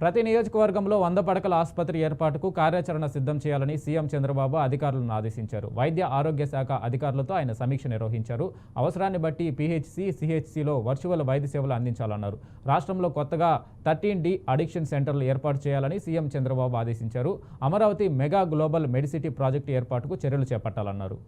ప్రతి నియోజకవర్గంలో 100 పడకల ఆసుపత్రి ఏర్పాటుకు కార్యాచరణ సిద్ధం చేయాలని సీఎం చంద్రబాబు అధికారులను ఆదేశించారు. వైద్య ఆరోగ్య శాఖ అధికారులతో ఆయన సమీక్ష నిర్వహించారు. అవసరాన్ని బట్టి పీహెచ్సీ, సీహెచ్సీలో వర్చువల్ వైద్య సేవలు అందించాలన్నారు. రాష్ట్రంలో కొత్తగా 13D అడిక్షన్ సెంటర్లు ఏర్పాటు చేయాలని సీఎం చంద్రబాబు ఆదేశించారు. Amaravati mega global Medicity project ఏర్పాటుకు చర్యలు చేపట్టాలన్నారు.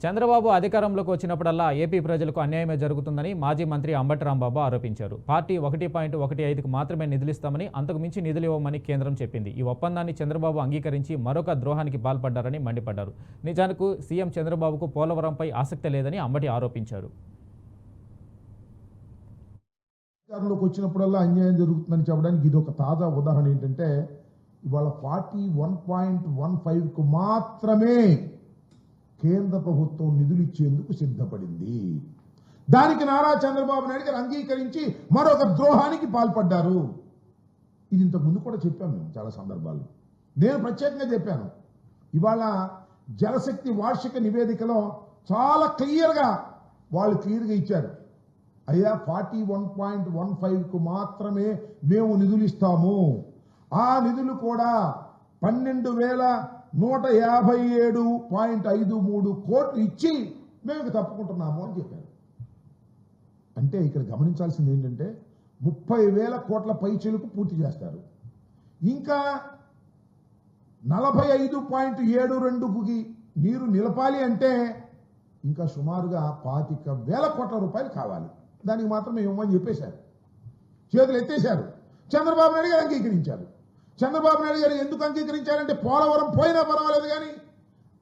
చంద్రబాబు అధికారంలోకి వచ్చినప్పుడల్లా ఏపీ ప్రజలకు అన్యాయమే జరుగుతుందని మాజీ మంత్రి అంబటి రాంబాబు ఆరోపించారు. పార్టీ 1.15కు మాత్రమే నిధులిస్తామని, అంతకు మించి నిధులు ఇవ్వమని కేంద్రం చెప్పింది. ఈ ఒప్పందాన్ని చంద్రబాబు అంగీకరించి మరొక ద్రోహానికి పాల్పడ్డారని మండిపడ్డారు. నిజానికి సీఎం చంద్రబాబుకు పోలవరంపై ఆసక్తి లేదని అంబటి ఆరోపించారు. అధికారంలోకి వచ్చినప్పుడల్లా అన్యాయం జరుగుతుందని చెప్పడానికి ఇది ఒక తాజా ఉదాహరణ. ఏంటంటే ఇవాళ 1.15కు మాత్రమే కేంద్ర ప్రభుత్వం నిధులు ఇచ్చేందుకు సిద్ధపడింది. దానికి నారా చంద్రబాబు నాయుడు గారు అంగీకరించి మరొక ద్రోహానికి పాల్పడ్డారు. ఇది ఇంతకు ముందు కూడా చెప్పాను మేము చాలా సందర్భాల్లో. నేను ప్రత్యేకంగా చెప్పాను. ఇవాళ జలశక్తి వార్షిక నివేదికలో చాలా క్లియర్గా ఇచ్చారు. అయ్యా 41.15కు మాత్రమే మేము నిధులు ఇస్తాము. ఆ నిధులు కూడా 12,157.53 కోట్లు ఇచ్చి మేము తప్పుకుంటున్నాము అని చెప్పారు. అంటే ఇక్కడ గమనించాల్సింది ఏంటంటే 30,000 కోట్ల పైచిలకు పూర్తి చేస్తారు. ఇంకా 45.72కి నీరు నిలపాలి అంటే ఇంకా సుమారుగా 25,000 కోట్ల రూపాయలు కావాలి. దానికి మాత్రం ఇవ్వమని చెప్పేశారు. చేతులు ఎత్తేశారు. చంద్రబాబు నాయుడు గారు అంగీకరించారు. చంద్రబాబు నాయుడు గారు ఎందుకు అంగీకరించారంటే పోలవరం పోయినా పర్వాలేదు కానీ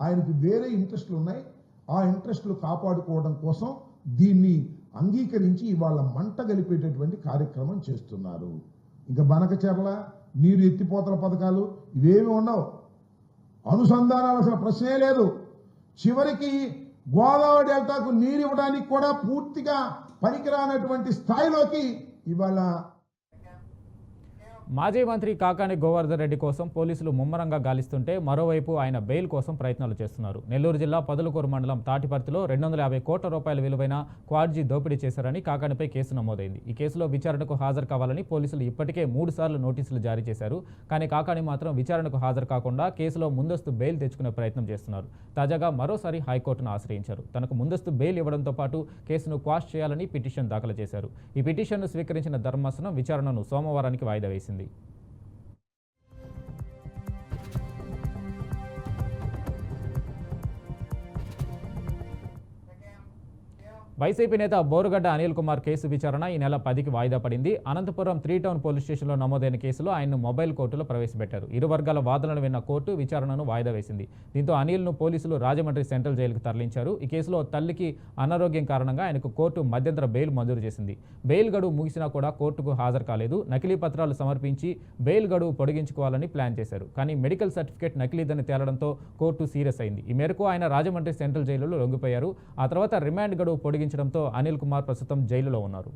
ఆయనకి వేరే ఇంట్రెస్టులు ఉన్నాయి. ఆ ఇంట్రెస్టులు కాపాడుకోవడం కోసం దీన్ని అంగీకరించి ఇవాళ మంట గలిపేటటువంటి కార్యక్రమం చేస్తున్నారు. ఇంకా బనకచెర్ల నీరు ఎత్తిపోతల పథకాలు ఇవేమి ఉండవు. అనుసంధానాలు అసలు ప్రశ్నే లేదు. చివరికి గోదావరి డెల్టాకు నీరు ఇవ్వడానికి కూడా పూర్తిగా పనికిరానటువంటి స్థాయిలోకి ఇవాళ మాజీ మంత్రి కాకాని గోవర్ధన్ రెడ్డి కోసం పోలీసులు ముమ్మరంగా గాలిస్తుంటే మరోవైపు ఆయన బెయిల్ కోసం ప్రయత్నాలు చేస్తున్నారు. నెల్లూరు జిల్లా పొదలకూరు మండలం తాటిపర్తిలో 250 కోట్ల రూపాయల విలువైన క్వాడ్జీ దోపిడీ చేశారని కాకానిపై కేసు నమోదైంది. ఈ కేసులో విచారణకు హాజరు కావాలని పోలీసులు ఇప్పటికే 3 సార్లు నోటీసులు జారీ చేశారు. కానీ కాకాని మాత్రం విచారణకు హాజరు కాకుండా కేసులో ముందస్తు బెయిల్ తెచ్చుకునే ప్రయత్నం చేస్తున్నారు. తాజాగా మరోసారి హైకోర్టును ఆశ్రయించారు. తనకు ముందస్తు బెయిల్ ఇవ్వడంతో పాటు కేసును క్వాష్ చేయాలని పిటిషన్ దాఖలు చేశారు. ఈ పిటిషన్ను స్వీకరించిన ధర్మాసనం విచారణను సోమవారానికి వాయిదా వేసింది. వైసీపీ నేత బోరుగడ్డ అనిల్ కుమార్ కేసు విచారణ ఈ నెల 10కి వాయిదా పడింది. అనంతపురం 3 టౌన్ పోలీస్ స్టేషన్లో నమోదైన కేసులో ఆయన్ను మొబైల్ కోర్టులో ప్రవేశపెట్టారు. ఇరు వర్గాల వాదనలు విన్న కోర్టు విచారణను వాయిదా వేసింది. దీంతో అనిల్ను పోలీసులు రాజమండ్రి సెంట్రల్ జైలుకు తరలించారు. ఈ కేసులో తల్లికి అనారోగ్యం కారణంగా ఆయనకు కోర్టు మధ్యంతర బెయిల్ మంజూరు చేసింది. బెయిల్ గడువు ముగిసినా కూడా కోర్టుకు హాజరు కాలేదు. నకిలీ పత్రాలు సమర్పించి బెయిల్ గడువు పొడిగించుకోవాలని ప్లాన్ చేశారు. కానీ మెడికల్ సర్టిఫికేట్ నకిలీదని తేలడంతో కోర్టు సీరియస్ అయింది. ఈ మేరకు ఆయన రాజమండ్రి సెంట్రల్ జైలులో లొంగిపోయారు. ఆ తర్వాత రిమాండ్ గడువు పొడిగించడంతో అనిల్ కుమార్ ప్రస్తుతం జైలులో ఉన్నారు.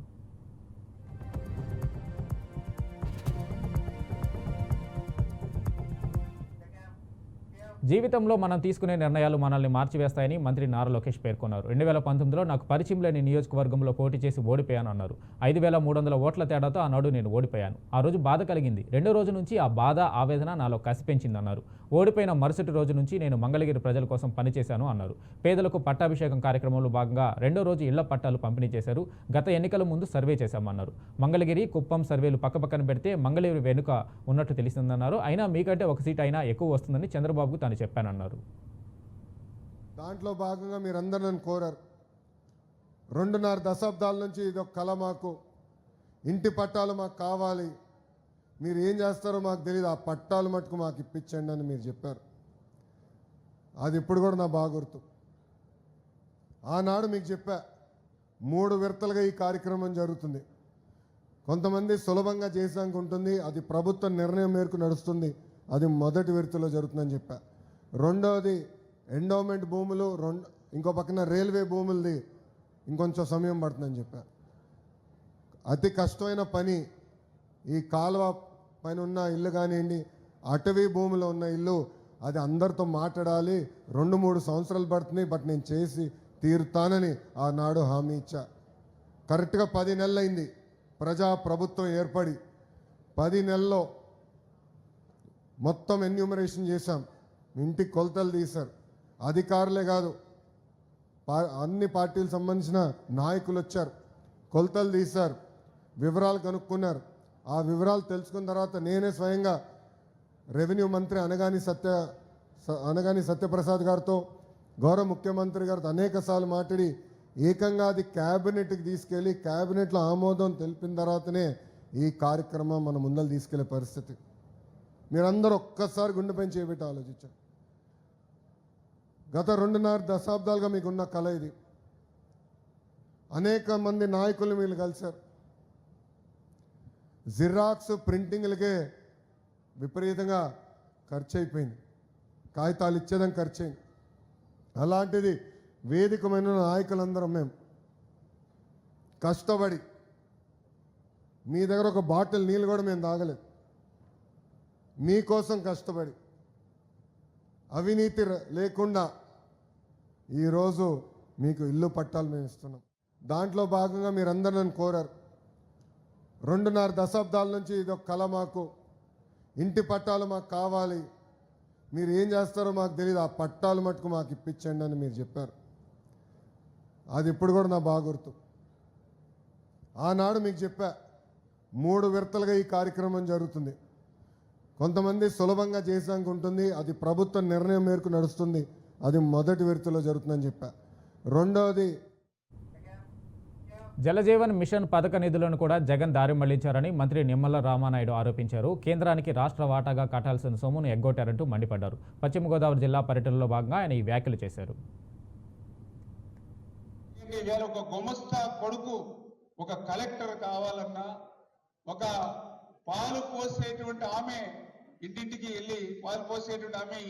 జీవితంలో మనం తీసుకునే నిర్ణయాలు మనల్ని మార్చివేస్తాయని మంత్రి నారా లోకేష్ పేర్కొన్నారు. 2019లో నాకు పరిచయం లేని నియోజకవర్గంలో పోటీ చేసి ఓడిపోయాను అన్నారు. 5,300 ఓట్ల తేడాతో ఆనాడు నేను ఓడిపోయాను. ఆ రోజు బాధ కలిగింది. రెండో రోజు నుంచి ఆ బాధ, ఆవేదన నాలో కసి పెంచిందన్నారు. ఓడిపోయిన మరుసటి రోజు నుంచి నేను మంగళగిరి ప్రజల కోసం పనిచేశాను అన్నారు. పేదలకు పట్టాభిషేకం కార్యక్రమంలో భాగంగా రెండో రోజు ఇళ్ల పట్టాలు పంపిణీ చేశారు. గత ఎన్నికల ముందు సర్వే చేశామన్నారు. మంగళగిరి, కుప్పం సర్వేలు పక్కపక్కన పెడితే మంగళగిరి వెనుక ఉన్నట్టు తెలిసిందన్నారు. అయినా మీకంటే ఒక సీట్ అయినా ఎక్కువ వస్తుందని చంద్రబాబుకు తాను చెప్పానన్నారు. దాంట్లో భాగంగా మీరందరూ నన్ను కోరారు. 2.5 దశాబ్దాల నుంచి ఇది ఒక కళ. మాకు ఇంటి పట్టాలు మాకు కావాలి, మీరు ఏం చేస్తారో మాకు తెలియదు, ఆ పట్టాలు మటుకు మాకు ఇప్పించండి అని మీరు చెప్పారు. అది ఇప్పుడు కూడా నా బాగా గుర్తు. ఆనాడు మీకు చెప్పా 3 విడతలుగా ఈ కార్యక్రమం జరుగుతుంది. కొంతమంది సులభంగా చేసానికి ఉంటుంది, అది ప్రభుత్వ నిర్ణయం మేరకు నడుస్తుంది, అది మొదటి విడతలో జరుగుతుందని చెప్పా. రెండవది ఎండోమెంట్ భూములు, ఇంకో పక్కన రైల్వే భూములది ఇంకొంచెం సమయం పడుతుందని చెప్పా. అతి కష్టమైన పని ఈ కాలువ పైన ఉన్న ఇల్లు కానివ్వండి, అటవీ భూమిలో ఉన్న ఇల్లు అది అందరితో మాట్లాడాలి, 2-3 సంవత్సరాలు పడుతుంది, బట్ నేను చేసి తీరుతానని ఆనాడు హామీ ఇచ్చా. కరెక్ట్గా 10 నెలలైంది ప్రజా ప్రభుత్వం ఏర్పడి. 10 నెలల్లో మొత్తం ఎన్యూమరేషన్ చేశాం, ఇంటికి కొలతలు తీశారు. అధికారులే కాదు, అన్ని పార్టీలకు సంబంధించిన నాయకులు వచ్చారు, కొలతలు తీశారు, వివరాలు కనుక్కున్నారు. ఆ వివరాలు తెలుసుకున్న తర్వాత నేనే స్వయంగా రెవెన్యూ మంత్రి అనగాని సత్యప్రసాద్ గారితో, గౌరవ ముఖ్యమంత్రి గారితో అనేక సార్లు మాట్లాడి ఏకంగా అది క్యాబినెట్కి తీసుకెళ్ళి క్యాబినెట్లో ఆమోదం తెలిపిన తర్వాతనే ఈ కార్యక్రమం మన ముందలు తీసుకెళ్లే పరిస్థితి. మీరందరూ ఒక్కసారి గుండెపైన చేయబెట్టి ఆలోచించారు. గత 2.5 దశాబ్దాలుగా మీకున్న కళ ఇది. అనేక మంది నాయకులు మీరు కలిశారు. జిరాక్స్ ప్రింటింగ్లకే విపరీతంగా ఖర్చు అయిపోయింది, కాగితాలు ఇచ్చేదానికి ఖర్చు అయింది. అలాంటిది వేదికమైన నాయకులందరం మేము కష్టపడి, మీ దగ్గర ఒక బాటిల్ నీళ్ళు కూడా మేము తాగలేదు, మీకోసం కష్టపడి అవినీతి లేకుండా ఈరోజు మీకు ఇల్లు పట్టాలు మేము ఇస్తున్నాం. దాంట్లో భాగంగా మీరందరూ నన్ను కోరారు. 2.5 దశాబ్దాల నుంచి ఇదొక కళ, మాకు ఇంటి పట్టాలు మాకు కావాలి, మీరు ఏం చేస్తారో మాకు తెలియదు, ఆ పట్టాలు మటుకు మాకు ఇప్పించండి అని మీరు చెప్పారు. అది ఇప్పుడు కూడా నా బాగా గుర్తు. ఆనాడు మీకు చెప్పా, 3 విడతలుగా ఈ కార్యక్రమం జరుగుతుంది. కొంతమంది సులభంగా చేసానికి ఉంటుంది, అది ప్రభుత్వ నిర్ణయం మేరకు నడుస్తుంది, అది మొదటి విడతలో జరుగుతుందని చెప్పా. రెండవది, జలజీవన్ మిషన్ పథక నిధులను కూడా జగన్ దారి మళ్లించారని మంత్రి నిమ్మల రామానాయుడు ఆరోపించారు. కేంద్రానికి రాష్ట్ర వాటాగా కట్టాల్సిన సొమ్మును ఎగ్గొట్టారంటూ మండిపడ్డారు. పశ్చిమ గోదావరి జిల్లా పర్యటనలో భాగంగా ఆయన ఈ వ్యాఖ్యలు చేశారు. ఒక గుమస్తా కొడుకు ఒక కలెక్టర్ కావాలన్నా, ఒక పాలు పోసేటువంటి ఆమె ఇంటింటికి వెళ్ళి పాలు పోసేటువంటి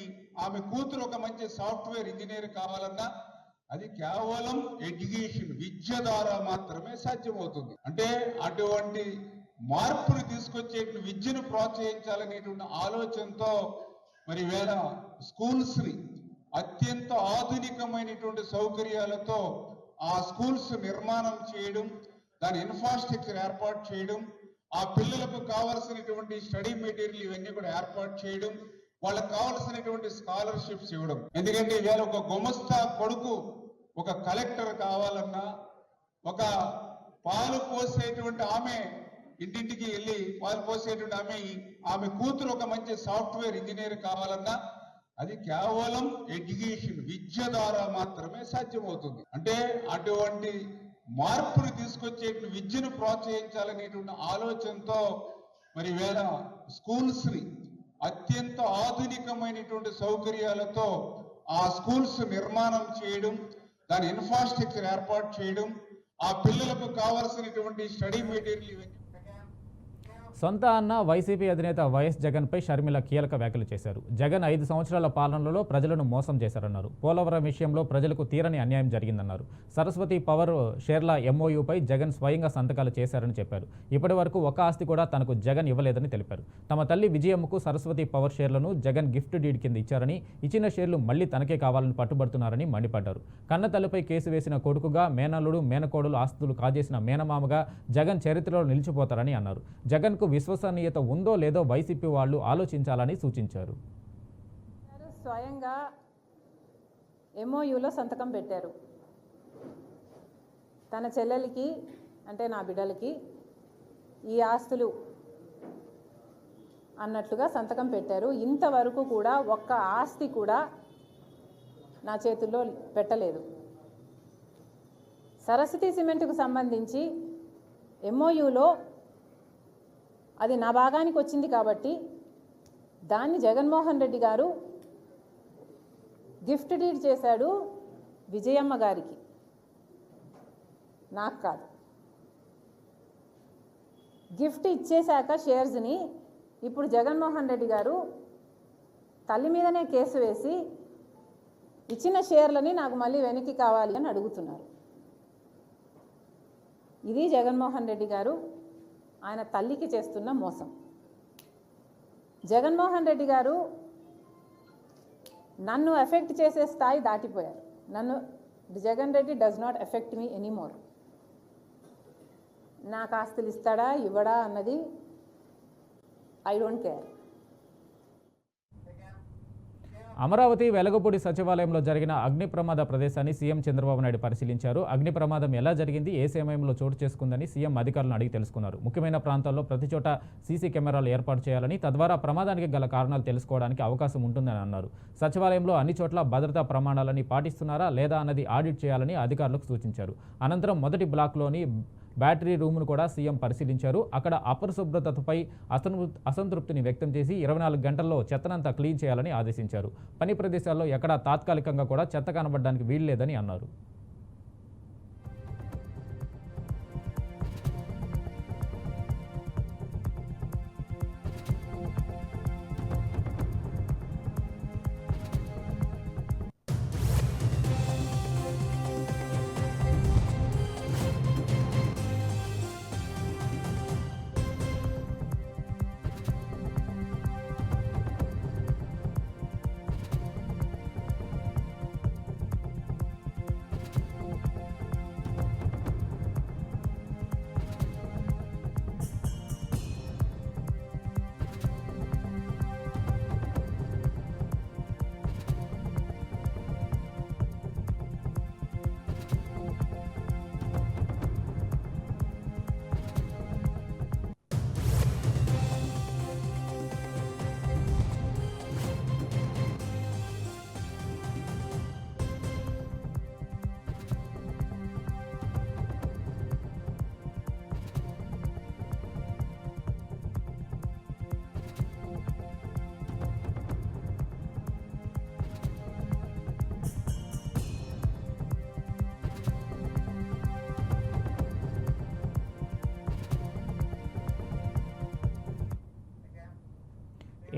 ఆమె కూతురు ఒక మంచి సాఫ్ట్వేర్ ఇంజనీర్ కావాలన్నా, అది కేవలం ఎడ్యుకేషన్, విద్య ద్వారా మాత్రమే సాధ్యమవుతుంది. అంటే అటువంటి మార్పును తీసుకొచ్చే విద్యను ప్రోత్సహించాలనేటువంటి ఆలోచనతో మరి వేళ స్కూల్స్ ని అత్యంత ఆధునికమైనటువంటి సౌకర్యాలతో ఆ స్కూల్స్ నిర్మాణం చేయడం, దాని ఇన్ఫ్రాస్ట్రక్చర్ ఏర్పాటు చేయడం, ఆ పిల్లలకు కావలసినటువంటి స్టడీ మెటీరియల్ ఇవన్నీ కూడా ఏర్పాటు చేయడం, వాళ్ళకు కావలసినటువంటి స్కాలర్షిప్స్ ఇవ్వడం. ఎందుకంటే ఇవాళ ఒక గుమస్తా కొడుకు ఒక కలెక్టర్ కావాలన్నా, ఒక పాలు పోసేటువంటి ఆమె ఇంటింటికి వెళ్ళి పాలు పోసేటువంటి ఆమె కూతురు ఒక మంచి సాఫ్ట్వేర్ ఇంజనీర్ కావాలన్నా, అది కేవలం ఎడ్యుకేషన్, విద్య ద్వారా మాత్రమే సాధ్యమవుతుంది. అంటే అటువంటి మార్పును తీసుకొచ్చే విద్యను ప్రోత్సహించాలనేటువంటి ఆలోచనతో మరి వేళ స్కూల్స్ ని అత్యంత ఆధునికమైనటువంటి సౌకర్యాలతో ఆ స్కూల్స్ నిర్మాణం చేయడం, దాని ఇన్ఫ్రాస్ట్రక్చర్ ఏర్పాటు చేయడం, ఆ పిల్లలకు కావలసినటువంటి స్టడీ మెటీరియల్ ఇవన్నీ. సొంత అన్న వైసీపీ అధినేత వైఎస్ జగన్పై షర్మిల కీలక వ్యాఖ్యలు చేశారు. జగన్ 5 సంవత్సరాల పాలనలో ప్రజలను మోసం చేశారన్నారు. పోలవరం విషయంలో ప్రజలకు తీరని అన్యాయం జరిగిందన్నారు. సరస్వతి పవర్ షేర్ల ఎంఓయూపై జగన్ స్వయంగా సంతకాలు చేశారని చెప్పారు. ఇప్పటి వరకు ఒక ఆస్తి కూడా తనకు జగన్ ఇవ్వలేదని తెలిపారు. తమ తల్లి విజయమ్మకు సరస్వతి పవర్ షేర్లను జగన్ గిఫ్ట్ డీడ్ కింద ఇచ్చారని, ఇచ్చిన షేర్లు మళ్లీ తనకే కావాలని పట్టుబడుతున్నారని మండిపడ్డారు. కన్న తల్లిపై కేసు వేసిన కొడుకుగా, మేనల్లుడు మేనకోడలు ఆస్తులు కాజేసిన మేనమామగా జగన్ చరిత్రలో నిలిచిపోతారని అన్నారు. జగన్కు విశ్వసనీయత ఉందో లేదో వైసీపీ వాళ్ళు ఆలోచించాలని సూచించారు. స్వయంగా ఎంఓయూలో సంతకం పెట్టారు. తన చెల్లెలకి, అంటే నా బిడ్డలకి ఈ ఆస్తులు అన్నట్లుగా సంతకం పెట్టారు. ఇంతవరకు కూడా ఒక్క ఆస్తి కూడా నా చేతుల్లో పెట్టలేదు. సరస్వతి సిమెంట్కు సంబంధించి ఎంఓయూలో అది నా భాగానికి వచ్చింది కాబట్టి దాన్ని జగన్మోహన్ రెడ్డి గారు గిఫ్ట్ డీడ్ చేశాడు విజయమ్మ గారికి, నాకు కాదు. గిఫ్ట్ ఇచ్చేశాక షేర్స్ని ఇప్పుడు జగన్మోహన్ రెడ్డి గారు తల్లి మీదనే కేసు వేసి ఇచ్చిన షేర్లని నాకు మళ్ళీ వెనక్కి కావాలి అని అడుగుతున్నారు. ఇది జగన్మోహన్ రెడ్డి గారు ఆయన తల్లికి చేస్తున్న మోసం. జగన్మోహన్ రెడ్డి గారు నన్ను ఎఫెక్ట్ చేసే స్థాయి దాటిపోయారు. Jagan Reddy does not affect me anymore. నాకు ఆస్తులు ఇస్తాడా ఇవ్వడా అన్నది I don't care. Amaravati Velagapudi సచివాలయంలో జరిగిన అగ్ని ప్రమాద ప్రదేశాన్ని సీఎం చంద్రబాబు నాయుడు పరిశీలించారు. అగ్ని ప్రమాదం ఎలా జరిగింది, ఏ సమయంలో చోటు చేసుకుందని సీఎం అధికారులను అడిగి తెలుసుకున్నారు. ముఖ్యమైన ప్రాంతాల్లో ప్రతి చోట సీసీ కెమెరాలు ఏర్పాటు చేయాలని, తద్వారా ప్రమాదానికి గల కారణాలు తెలుసుకోవడానికి అవకాశం ఉంటుందని అన్నారు. సచివాలయంలో అన్ని చోట్ల భద్రతా ప్రమాణాలని పాటిస్తున్నారా లేదా అన్నది ఆడిట్ చేయాలని అధికారులకు సూచించారు. అనంతరం మొదటి బ్లాక్లోని బ్యాటరీ రూమ్ను కూడా సీఎం పరిశీలించారు. అక్కడ అపరిశుభ్రతపై అసంతృప్తిని వ్యక్తం చేసి 24 గంటల్లో చెత్తనంతా క్లీన్ చేయాలని ఆదేశించారు. పని ప్రదేశాల్లో ఎక్కడా తాత్కాలికంగా కూడా చెత్త కనబడడానికి వీల్లేదని అన్నారు.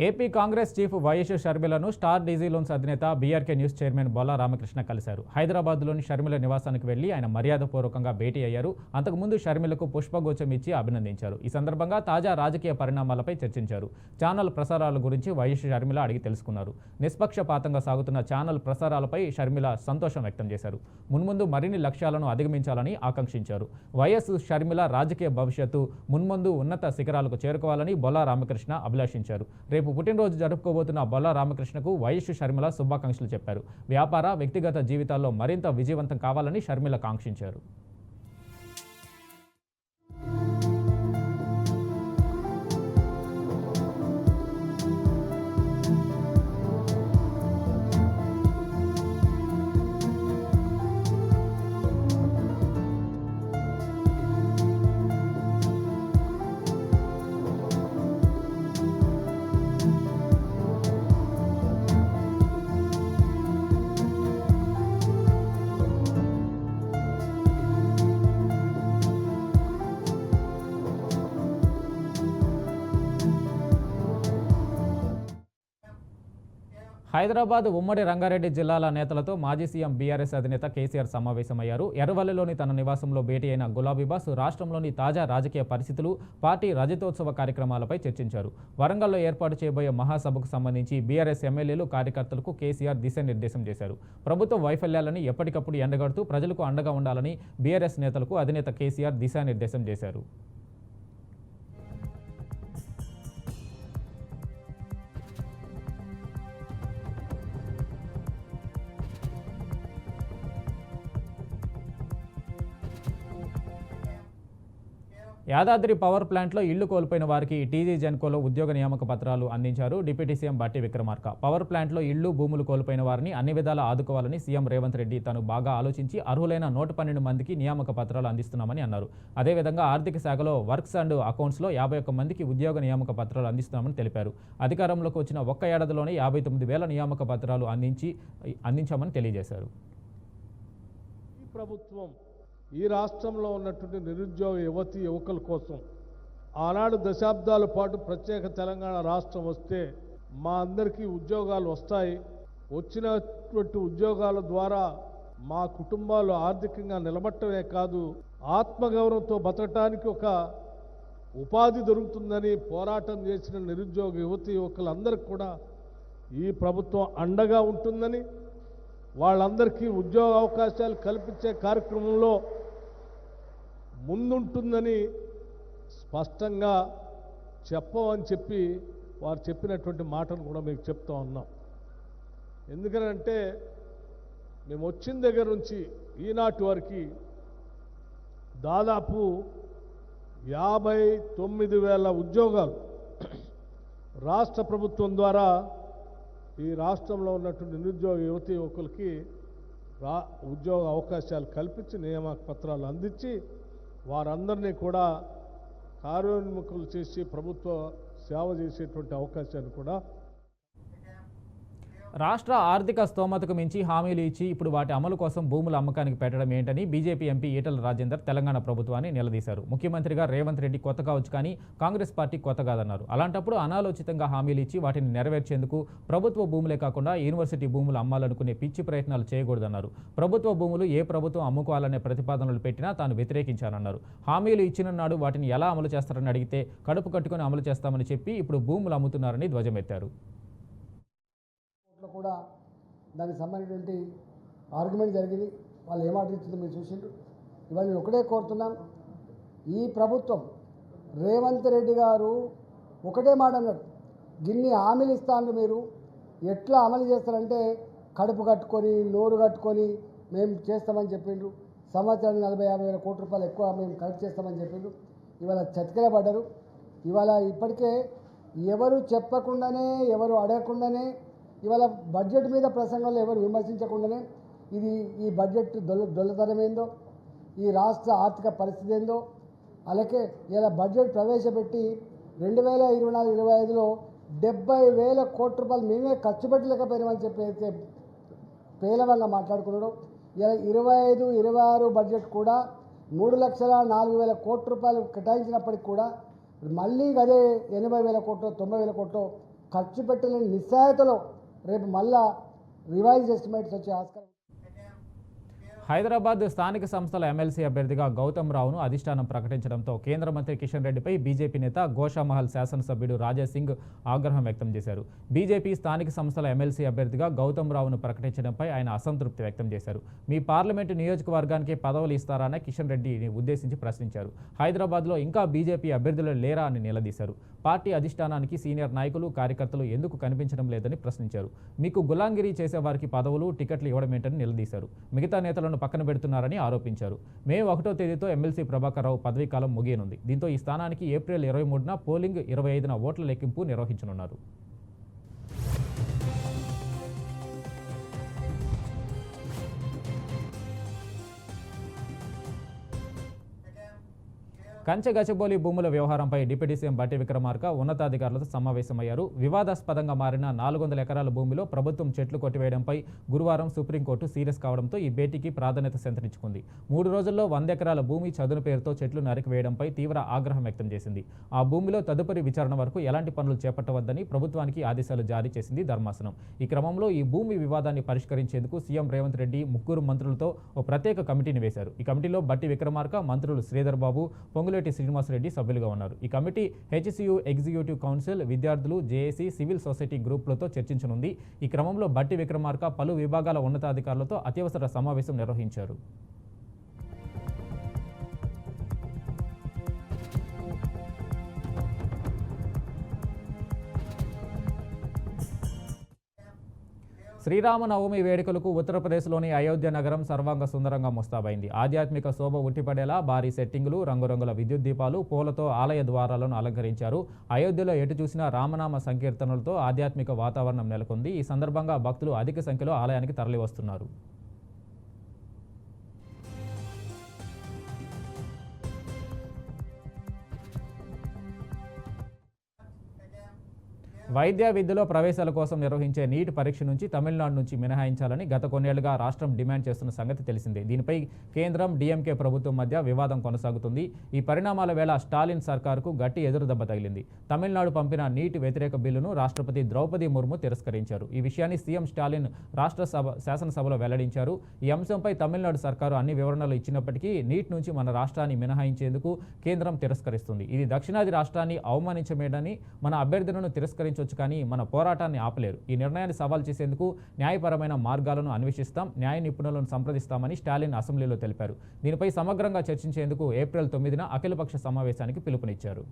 ఏపీ కాంగ్రెస్ చీఫ్ వైఎస్ షర్మిలను స్టార్ డీజీ లోన్స్ అధినేత BRK news chairman Bolla Ramakrishna కలిశారు. హైదరాబాద్లోని షర్మిల నివాసానికి వెళ్లి ఆయన మర్యాదపూర్వకంగా భేటీ అయ్యారు. అంతకుముందు షర్మిలకు పుష్పగుచ్చం ఇచ్చి అభినందించారు. ఈ సందర్భంగా తాజా రాజకీయ పరిణామాలపై చర్చించారు. ఛానల్ ప్రసారాల గురించి వైఎస్ షర్మిల అడిగి తెలుసుకున్నారు. నిష్పక్షపాతంగా సాగుతున్న ఛానల్ ప్రసారాలపై షర్మిల సంతోషం వ్యక్తం చేశారు. మున్ముందు మరిన్ని లక్ష్యాలను అధిగమించాలని ఆకాంక్షించారు. వైఎస్ షర్మిల రాజకీయ భవిష్యత్తు మున్ముందు ఉన్నత శిఖరాలకు చేరుకోవాలని బొల్లా రామకృష్ణ అభిలాషించారు. రేపు పుట్టినరోజు జరుపుకోబోతున్న బొల్లా రామకృష్ణకు వైఎస్ షర్మిల శుభాకాంక్షలు చెప్పారు. వ్యాపార, వ్యక్తిగత జీవితాల్లో మరింత విజయవంతం కావాలని షర్మిల కాంక్షించారు. హైదరాబాద్ ఉమ్మడి రంగారెడ్డి జిల్లాల నేతలతో మాజీ సీఎం బీఆర్ఎస్ అధినేత కేసీఆర్ సమావేశమయ్యారు. ఎర్రవల్లిలోని తన నివాసంలో భేటీ అయిన గులాబీబాస్ రాష్ట్రంలోని తాజా రాజకీయ పరిస్థితులు, పార్టీ రజతోత్సవ కార్యక్రమాలపై చర్చించారు. వరంగల్లో ఏర్పాటు చేయబోయే మహాసభకు సంబంధించి బీఆర్ఎస్ ఎమ్మెల్యేలు, కార్యకర్తలకు కేసీఆర్ దిశానిర్దేశం చేశారు. ప్రభుత్వ వైఫల్యాలని ఎప్పటికప్పుడు ఎండగడుతూ ప్రజలకు అండగా ఉండాలని బీఆర్ఎస్ నేతలకు అధినేత కేసీఆర్ దిశానిర్దేశం చేశారు. యాదాద్రి పవర్ ప్లాంట్లో ఇళ్లు కోల్పోయిన వారికి టీజీ జెన్కోలో ఉద్యోగ నియామక పత్రాలు అందించారు డిప్యూటీ సీఎం బట్టి విక్రమార్క. పవర్ ప్లాంట్లో ఇళ్లు, భూములు కోల్పోయిన వారిని అన్ని విధాలా ఆదుకోవాలని సీఎం రేవంత్ రెడ్డి తాను బాగా ఆలోచించి అర్హులైన 112 మందికి నియామక పత్రాలు అందిస్తున్నామని అన్నారు. అదేవిధంగా ఆర్థిక శాఖలో వర్క్స్ అండ్ అకౌంట్స్లో 51 మందికి ఉద్యోగ నియామక పత్రాలు అందిస్తున్నామని తెలిపారు. అధికారంలోకి వచ్చిన ఒక్క ఏడాదిలోనే 59,000 నియామక పత్రాలు అందించామని తెలియజేశారు. ప్రభుత్వం ఈ రాష్ట్రంలో ఉన్నటువంటి నిరుద్యోగ యువకుల కోసం ఆనాడు దశాబ్దాల పాటు ప్రత్యేక తెలంగాణ రాష్ట్రం వస్తే మా అందరికీ ఉద్యోగాలు వస్తాయి, వచ్చినటువంటి ఉద్యోగాల ద్వారా మా కుటుంబాలు ఆర్థికంగా నిలబట్టమే కాదు ఆత్మగౌరవంతో బతకటానికి ఒక ఉపాధి దొరుకుతుందని పోరాటం చేసిన నిరుద్యోగ యువకులందరికీ కూడా ఈ ప్రభుత్వం అండగా ఉంటుందని, వాళ్ళందరికీ ఉద్యోగ అవకాశాలు కల్పించే కార్యక్రమంలో ముందుంటుందని స్పష్టంగా చెప్పమని చెప్పి వారు చెప్పినటువంటి మాటను కూడా మీకు చెప్తా ఉన్నాం. ఎందుకనంటే మేము వచ్చిన దగ్గర నుంచి ఈనాటి వరకు దాదాపు 59,000 ఉద్యోగాలు రాష్ట్ర ప్రభుత్వం ద్వారా ఈ రాష్ట్రంలో ఉన్నటువంటి నిరుద్యోగ యువతీ యువకులకి ఉద్యోగ అవకాశాలు కల్పించి నియామక పత్రాలు అందించి వారందరినీ కూడా కార్యోన్ముఖులు చేసి ప్రభుత్వ సేవ చేసేటువంటి అవకాశాన్ని కూడా రాష్ట్ర ఆర్థిక స్తోమతకు మించి హామీలు ఇచ్చి ఇప్పుడు వాటి అమలు కోసం భూముల అమ్మకానికి పెట్టడం ఏంటని బీజేపీ ఎంపీ ఈటల రాజేందర్ తెలంగాణ ప్రభుత్వాన్ని నిలదీశారు. ముఖ్యమంత్రిగా రేవంత్ రెడ్డి కొత్త కావచ్చు కానీ కాంగ్రెస్ పార్టీ కొత్త కాదన్నారు. అలాంటప్పుడు అనాలోచితంగా హామీలు ఇచ్చి వాటిని నెరవేర్చేందుకు ప్రభుత్వ భూములే కాకుండా యూనివర్సిటీ భూములు అమ్మాలనుకునే పిచ్చి ప్రయత్నాలు చేయకూడదన్నారు. ప్రభుత్వ భూములు ఏ ప్రభుత్వం అమ్ముకోవాలనే ప్రతిపాదనలు పెట్టినా తాను వ్యతిరేకించానన్నారు. హామీలు ఇచ్చిన నాడు వాటిని ఎలా అమలు చేస్తారని అడిగితే కడుపు కట్టుకుని అమలు చేస్తామని చెప్పి ఇప్పుడు భూములు అమ్ముతున్నారని ధ్వజమెత్తారు. కూడా దానికి సంబంధించినటువంటి ఆర్గ్యుమెంట్ జరిగింది. వాళ్ళు ఏం ఆర్డర్ మీరు చూసిండ్రు. ఇవాళ నేను ఒకటే కోరుతున్నాం, ఈ ప్రభుత్వం రేవంత్ రెడ్డి గారు ఒకటే మాట అన్నాడు, గిన్ని హామీలు ఇస్తాను మీరు ఎట్లా అమలు చేస్తారంటే కడుపు కట్టుకొని నోరు కట్టుకొని మేము చేస్తామని చెప్పిండ్రు. సంవత్సరానికి 40-50 వేల కోట్ల రూపాయలు ఎక్కువ మేము కలెక్ట్ చేస్తామని చెప్పిండ్రు. ఇవాళ చతికిల పడ్డారు. ఇవాళ ఇప్పటికే ఎవరు చెప్పకుండానే ఎవరు అడగకుండానే ఇవాళ బడ్జెట్ మీద ప్రసంగంలో ఎవరు విమర్శించకుండానే ఈ బడ్జెట్ దొల్లతనం ఏందో, ఈ రాష్ట్ర ఆర్థిక పరిస్థితి ఏందో, అలాగే ఇలా బడ్జెట్ ప్రవేశపెట్టి 2024-25లో 70,000 కోట్ల రూపాయలు మేమే ఖర్చు పెట్టలేకపోయినామని చెప్పి అయితే పేలవంగా మాట్లాడుకున్నాడు. ఇలా 25-26 బడ్జెట్ కూడా 3,04,000 కోట్ల రూపాయలు కేటాయించినప్పటికి కూడా మళ్ళీ అదే 80,000 కోట్లు 90,000 కోట్లు ఖర్చు పెట్టలేని నిస్సాయతలో రేపు మళ్ళా రివైజ్ ఎస్టిమేట్స్ వచ్చే ఆస్కారం. హైదరాబాద్ స్థానిక సంస్థల ఎమ్మెల్సీ అభ్యర్థిగా గౌతమ్ రావును అధిష్టానం ప్రకటించడంతో కేంద్ర మంత్రి కిషన్ రెడ్డిపై బీజేపీ నేత గోషామహల్ శాసనసభ్యుడు రాజాసింగ్ ఆగ్రహం వ్యక్తం చేశారు. బీజేపీ స్థానిక సంస్థల ఎమ్మెల్సీ అభ్యర్థిగా గౌతమ్ రావును ప్రకటించడంపై ఆయన అసంతృప్తి వ్యక్తం చేశారు. మీ పార్లమెంటు నియోజకవర్గానికి పదవులు ఇస్తారా అని కిషన్ రెడ్డిని ఉద్దేశించి ప్రశ్నించారు. హైదరాబాద్లో ఇంకా బీజేపీ అభ్యర్థులు లేరా అని నిలదీశారు. పార్టీ అధిష్టానానికి సీనియర్ నాయకులు కార్యకర్తలు ఎందుకు కనిపించడం లేదని ప్రశ్నించారు. మీకు గులాంగిరి చేసేవారికి పదవులు టికెట్లు ఇవ్వడమేంటని నిలదీశారు. మిగతా నేతలను పక్కన పెడుతున్నారని ఆరోపించారు. మే 1వ తేదీతో ఎమ్మెల్సీ ప్రభాకర్ రావు పదవీకాలం ముగియనుంది. దీంతో ఈ స్థానానికి ఏప్రిల్ 23న పోలింగ్, 25న ఓట్ల లెక్కింపు నిర్వహించనున్నారు. కంచె గచ్చిబౌలి భూముల వ్యవహారంపై డిప్యూటీ సీఎం బట్టి విక్రమార్క ఉన్నతాధికారులతో సమావేశమయ్యారు. వివాదాస్పదంగా మారిన 400 ఎకరాల భూమిలో ప్రభుత్వం చెట్లు కొట్టివేయడంపై గురువారం సుప్రీంకోర్టు సీరియస్ కావడంతో ఈ భేటీకి ప్రాధాన్యత సంతరించుకుంది. 3 రోజుల్లో 100 ఎకరాల భూమి చదును పేరుతో చెట్లు నరికివేయడంపై తీవ్ర ఆగ్రహం వ్యక్తం చేసింది. ఆ భూమిలో తదుపరి విచారణ వరకు ఎలాంటి పనులు చేపట్టవద్దని ప్రభుత్వానికి ఆదేశాలు జారీ చేసింది ధర్మాసనం. ఈ క్రమంలో ఈ భూమి వివాదాన్ని పరిష్కరించేందుకు సీఎం రేవంత్ రెడ్డి 3 మంత్రులతో ఓ ప్రత్యేక కమిటీని వేశారు. ఈ కమిటీలో బట్టి విక్రమార్క, మంత్రులు శ్రీధర్ బాబు, పొంగులేటి శ్రీనివాసరెడ్డి సభ్యులుగా ఉన్నారు. ఈ కమిటీ హెచ్సియు ఎగ్జిక్యూటివ్ కౌన్సిల్, విద్యార్థులు, జేఏసీ, సివిల్ సొసైటీ గ్రూపులతో చర్చించనుంది. ఈ క్రమంలో బట్టి విక్రమార్క పలు విభాగాల ఉన్నతాధికారులతో అత్యవసర సమావేశం నిర్వహించారు. శ్రీరామనవమి వేడుకలకు ఉత్తరప్రదేశ్లోని అయోధ్య నగరం సర్వాంగ సుందరంగా ముస్తాబైంది. ఆధ్యాత్మిక శోభ ఉట్టిపడేలా భారీ సెట్టింగులు, రంగురంగుల విద్యుత్ దీపాలు, పూలతో ఆలయ ద్వారాలను అలంకరించారు. అయోధ్యలో ఎటు చూసినా రామనామ సంకీర్తనలతో ఆధ్యాత్మిక వాతావరణం నెలకొంది. ఈ సందర్భంగా భక్తులు అధిక సంఖ్యలో ఆలయానికి తరలివస్తున్నారు. వైద్య విద్యలో ప్రవేశాల కోసం నిర్వహించే నీట్ పరీక్ష నుంచి తమిళనాడు నుంచి మినహాయించాలని గత కొన్నేళ్లుగా రాష్ట్రం డిమాండ్ చేస్తున్న సంగతి తెలిసిందే. దీనిపై కేంద్రం, డీఎంకే ప్రభుత్వం మధ్య వివాదం కొనసాగుతుంది. ఈ పరిణామాల వేళ స్టాలిన్ సర్కారుకు గట్టి ఎదురుదెబ్బ తగిలింది. తమిళనాడు పంపిన నీట్ వ్యతిరేక బిల్లును రాష్ట్రపతి ద్రౌపది ముర్ము తిరస్కరించారు. ఈ విషయాన్ని సీఎం స్టాలిన్ శాసనసభలో వెల్లడించారు. ఈ అంశంపై తమిళనాడు సర్కారు అన్ని వివరణలు ఇచ్చినప్పటికీ నీట్ నుంచి మన రాష్ట్రాన్ని మినహాయించేందుకు కేంద్రం తిరస్కరిస్తుంది. ఇది దక్షిణాది రాష్ట్రాన్ని అవమానించమేనని, మన అభ్యర్థులను తిరస్కరించ నిరాకరించవచ్చు కానీ మన పోరాటాన్ని ఆపలేరు. ఈ నిర్ణయాన్ని సవాల్ చేసేందుకు న్యాయపరమైన మార్గాలను అన్వేషిస్తాం, న్యాయ నిపుణులను సంప్రదిస్తామని స్టాలిన్ అసెంబ్లీలో తెలిపారు. దీనిపై సమగ్రంగా చర్చించేందుకు ఏప్రిల్ 9న అఖిలపక్ష సమావేశానికి పిలుపునిచ్చారు.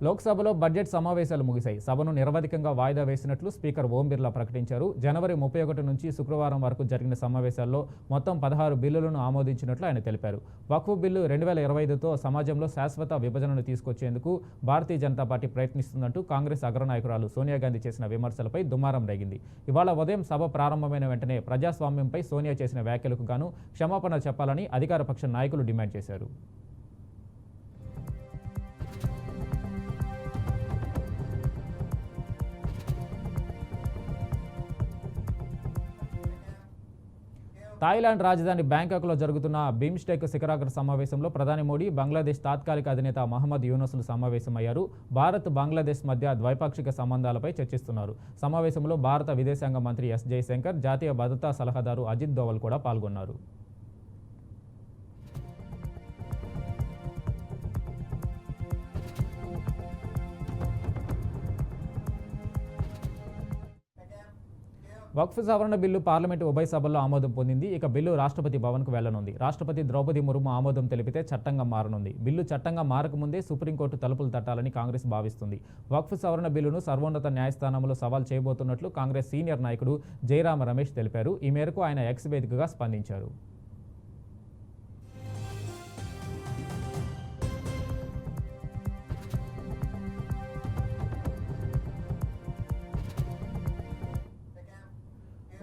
లోక్సభలో బడ్జెట్ సమావేశాలు ముగిశాయి. సభను నిరవధికంగా వాయిదా వేసినట్లు స్పీకర్ ఓం బిర్లా ప్రకటించారు. జనవరి 31 నుంచి శుక్రవారం వరకు జరిగిన సమావేశాల్లో మొత్తం 16 బిల్లులను ఆమోదించినట్లు ఆయన తెలిపారు. వక్ఫ్ బిల్లు 2025తో సమాజంలో శాశ్వత విభజనను తీసుకొచ్చేందుకు భారతీయ జనతా పార్టీ ప్రయత్నిస్తుందంటూ కాంగ్రెస్ అగ్రనాయకురాలు సోనియా గాంధీ చేసిన విమర్శలపై దుమారం రేగింది. ఇవాళ ఉదయం సభ ప్రారంభమైన వెంటనే ప్రజాస్వామ్యంపై సోనియా చేసిన వ్యాఖ్యలకు గాను క్షమాపణ చెప్పాలని అధికార పక్ష నాయకులు డిమాండ్ చేశారు. థాయిలాండ్ రాజధాని బ్యాంకాక్లో జరుగుతున్న బిమ్స్టెక్ శిఖరాగ్ర సమావేశంలో ప్రధాని మోడీ, బంగ్లాదేశ్ తాత్కాలిక అధినేత మహమ్మద్ యూనస్లు సమావేశమయ్యారు. భారత్, బంగ్లాదేశ్ మధ్య ద్వైపాక్షిక సంబంధాలపై చర్చిస్తున్నారు. సమావేశంలో భారత విదేశాంగ మంత్రి ఎస్ జయశంకర్, జాతీయ భద్రతా సలహాదారు అజిత్ దోవల్ కూడా పాల్గొన్నారు. వక్ఫ్ సవరణ బిల్లు పార్లమెంటు ఉభయ సభల్లో ఆమోదం పొందింది. ఇక బిల్లు రాష్ట్రపతి భవన్కు వెళ్లనుంది. రాష్ట్రపతి ద్రౌపది ముర్ము ఆమోదం తెలిపితే చట్టంగా మారనుంది. బిల్లు చట్టంగా మారకముందే సుప్రీంకోర్టు తలుపులు తట్టాలని కాంగ్రెస్ భావిస్తుంది. వక్ఫ్ సవరణ బిల్లును సర్వోన్నత న్యాయస్థానంలో సవాల్ చేయబోతున్నట్లు కాంగ్రెస్ సీనియర్ నాయకుడు జయరామ రమేష్ తెలిపారు. ఈ మేరకు ఆయన ఎక్స్ వేదికగా స్పందించారు.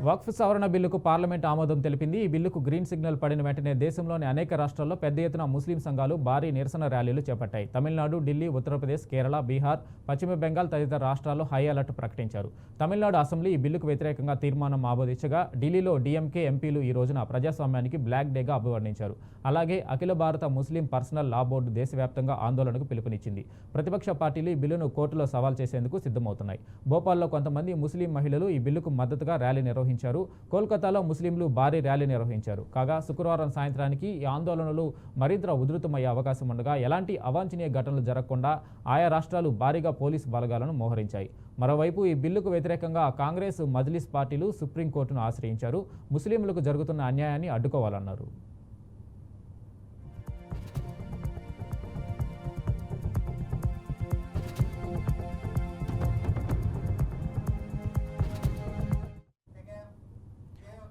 వక్ఫ్ సవరణ బిల్లుకు పార్లమెంట్ ఆమోదం తెలిపింది. ఈ బిల్లుకు గ్రీన్ సిగ్నల్ పడిన వెంటనే దేశంలోని అనేక రాష్ట్రాల్లో పెద్ద ఎత్తున ముస్లిం సంఘాలు భారీ నిరసన ర్యాలీలు చేపట్టాయి. తమిళనాడు, ఢిల్లీ, ఉత్తరప్రదేశ్, కేరళ, బీహార్, పశ్చిమ బెంగాల్ తదితర రాష్ట్రాల్లో హై అలర్ట్ ప్రకటించారు. తమిళనాడు అసెంబ్లీ ఈ బిల్లుకు వ్యతిరేకంగా తీర్మానం ఆమోదించగా ఢిల్లీలో డీఎంకే ఎంపీలు ఈ రోజున ప్రజాస్వామ్యానికి బ్లాక్ డేగా అభివర్ణించారు. అలాగే అఖిల భారత ముస్లిం పర్సనల్ లా బోర్డు దేశవ్యాప్తంగా ఆందోళనకు పిలుపునిచ్చింది. ప్రతిపక్ష పార్టీలు ఈ బిల్లును కోర్టులో సవాల్ చేసేందుకు సిద్ధమవుతున్నాయి. భోపాల్లో కొంతమంది ముస్లిం మహిళలు ఈ బిల్లుకు మద్దతుగా ర్యాలీ నిర్వహించారు. కోల్కతాలో ముస్లింలు భారీ ర్యాలీ నిర్వహించారు. కాగా శుక్రవారం సాయంత్రానికి ఈ ఆందోళనలు మరింత ఉధృతమయ్యే అవకాశం ఉండగా ఎలాంటి అవాంఛనీయ ఘటనలు జరగకుండా ఆయా రాష్ట్రాలు భారీగా పోలీసు బలగాలను మోహరించాయి. మరోవైపు ఈ బిల్లుకు వ్యతిరేకంగా కాంగ్రెస్, మజ్లిస్ పార్టీలు సుప్రీంకోర్టును ఆశ్రయించారు. ముస్లింలకు జరుగుతున్న అన్యాయాన్ని అడ్డుకోవాలన్నారు.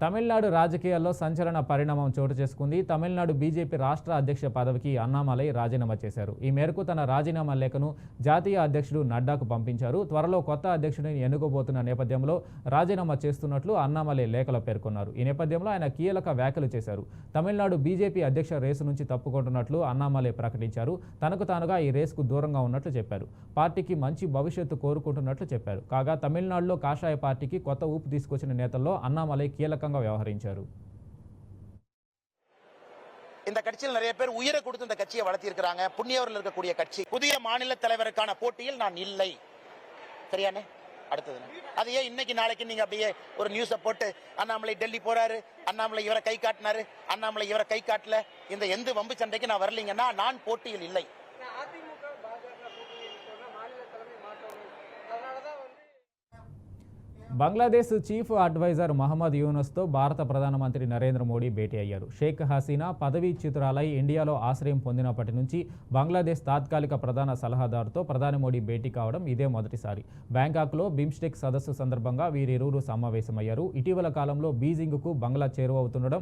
తమిళనాడు రాజకీయాల్లో సంచలన పరిణామం చోటు చేసుకుంది. తమిళనాడు బీజేపీ రాష్ట్ర అధ్యక్ష పదవికి అన్నామలై రాజీనామా చేశారు. ఈ మేరకు తన రాజీనామా లేఖను జాతీయ అధ్యక్షుడు నడ్డాకు పంపించారు. త్వరలో కొత్త అధ్యక్షుడిని ఎన్నుకోబోతున్న నేపథ్యంలో రాజీనామా చేస్తున్నట్లు అన్నామలై లేఖలో పేర్కొన్నారు. ఈ నేపథ్యంలో ఆయన కీలక వ్యాఖ్యలు చేశారు. తమిళనాడు బీజేపీ అధ్యక్ష రేసు నుంచి తప్పుకుంటున్నట్లు అన్నామలై ప్రకటించారు. తనకు తానుగా ఈ రేసుకు దూరంగా ఉన్నట్లు చెప్పారు. పార్టీకి మంచి భవిష్యత్తు కోరుకుంటున్నట్లు చెప్పారు. కాగా తమిళనాడులో కాషాయ పార్టీకి కొత్త ఊపు తీసుకొచ్చిన నేతల్లో అన్నామలై కీలకంగా వ్యవహరించారు. இந்த கட்சியில் நிறைய பேர் உயிரை கொடுத்து இந்த கட்சியை வளர்த்திருக்கிறாங்க. புண்ணியவர்கள் இருக்கக்கூடிய கட்சி. புதிய மாநில தலைவருக்கான போட்டியில் நான் இல்லை. சரியானே? அடுத்தது அது ஏன் இன்னைக்கு நாளைக்கு நீங்க அப்படியே ஒரு நியூஸை போட்டு அண்ணாமலை டெல்லி போறாரு, அண்ணாமலை இவரை கை காட்டினாரு, அண்ணாமலை இவரை கை காட்டல, இந்த எந்த வம்பு சண்டைக்கு நான் வரலீங்கன்னா நான் போட்டியில் இல்லை. బంగ్లాదేశ్ చీఫ్ అడ్వైజర్ మహమ్మద్ యూనస్తో భారత ప్రధానమంత్రి నరేంద్ర మోడీ భేటీ అయ్యారు. షేక్ హసీనా పదవీచ్యుతురాలై ఇండియాలో ఆశ్రయం పొందినప్పటి నుంచి బంగ్లాదేశ్ తాత్కాలిక ప్రధాన సలహాదారుతో ప్రధాని మోడీ భేటీ కావడం ఇదే మొదటిసారి. బ్యాంకాక్లో బిమ్స్టెక్ సదస్సు సందర్భంగా వీరిరువురు సమావేశమయ్యారు. ఇటీవల కాలంలో బీజింగ్కు బంగ్లా చేరువవుతుండడం,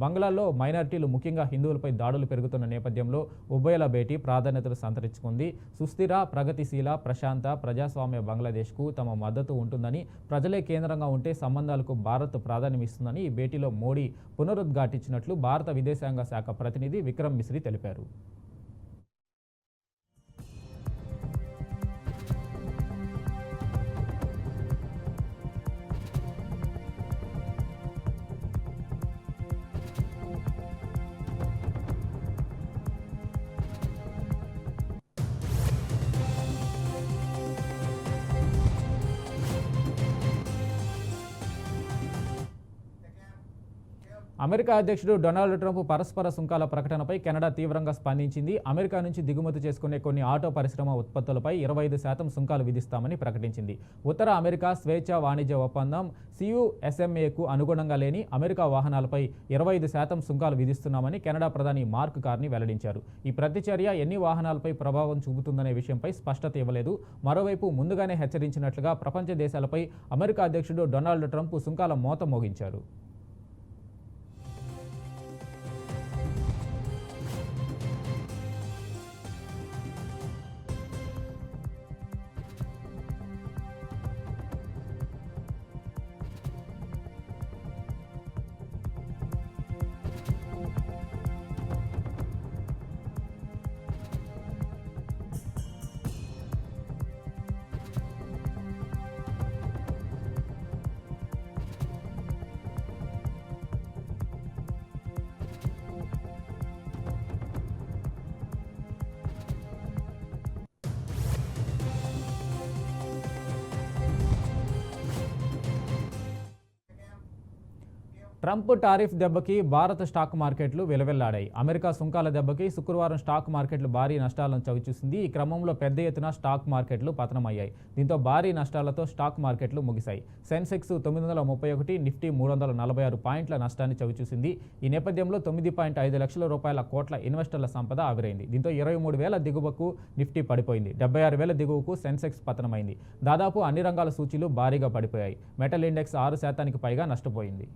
బంగ్లాలో మైనారిటీలు ముఖ్యంగా హిందువులపై దాడులు పెరుగుతున్న నేపథ్యంలో ఉభయల భేటీ ప్రాధాన్యతలు సంతరించుకుంది. సుస్థిర, ప్రగతిశీల, ప్రశాంత, ప్రజాస్వామ్య బంగ్లాదేశ్కు తమ మద్దతు ఉంటుందని, ప్రజలే కేంద్రంగా ఉంటే సంబంధాలకు భారత్ ప్రాధాన్యమిస్తుందని ఈ భేటీలో మోడీ పునరుద్ఘాటించినట్లు భారత విదేశాంగ శాఖ ప్రతినిధి విక్రమ్ మిశ్రీ తెలిపారు. అమెరికా అధ్యక్షుడు డొనాల్డ్ ట్రంప్ పరస్పర సుంకాల ప్రకటనపై కెనడా తీవ్రంగా స్పందించింది. అమెరికా నుంచి దిగుమతి చేసుకునే కొన్ని ఆటో పరిశ్రమ ఉత్పత్తులపై 25% సుంకాలు విధిస్తామని ప్రకటించింది. ఉత్తర అమెరికా స్వేచ్ఛా వాణిజ్య ఒప్పందం CUSMAకు అనుగుణంగా లేని అమెరికా వాహనాలపై 25% సుంకాలు విధిస్తున్నామని కెనడా ప్రధాని మార్క్ కార్నీ వెల్లడించారు. ఈ ప్రతిచర్య ఎన్ని వాహనాలపై ప్రభావం చూపుతుందనే విషయంపై స్పష్టత ఇవ్వలేదు. మరోవైపు ముందుగానే హెచ్చరించినట్లుగా ప్రపంచ దేశాలపై అమెరికా అధ్యక్షుడు డొనాల్డ్ ట్రంప్ సుంకాల మోత మోగించారు. ట్రంప్ టారిఫ్ దెబ్బకి భారత స్టాక్ మార్కెట్లు విలవిల్లాడాయి. అమెరికా సుంకాల దెబ్బకి శుక్రవారం స్టాక్ మార్కెట్లు భారీ నష్టాలను చవిచూసింది. ఈ క్రమంలో పెద్ద ఎత్తున స్టాక్ మార్కెట్లు పతనమయ్యాయి. దీంతో భారీ నష్టాలతో స్టాక్ మార్కెట్లు ముగిశాయి. సెన్సెక్స్ 931, నిఫ్టీ 346 పాయింట్ల నష్టాన్ని చవిచూసింది. ఈ నేపథ్యంలో 9.5 లక్షల రూపాయల కోట్ల ఇన్వెస్టర్ల సంపద ఆవిరైంది. దీంతో 23,000 దిగువకు నిఫ్టీ పడిపోయింది. 76,000 దిగువకు సెన్సెక్స్ పతనమైంది. దాదాపు అన్ని రంగాల సూచీలు భారీగా పడిపోయాయి. మెటల్ ఇండెక్స్ 6% పైగా నష్టపోయింది.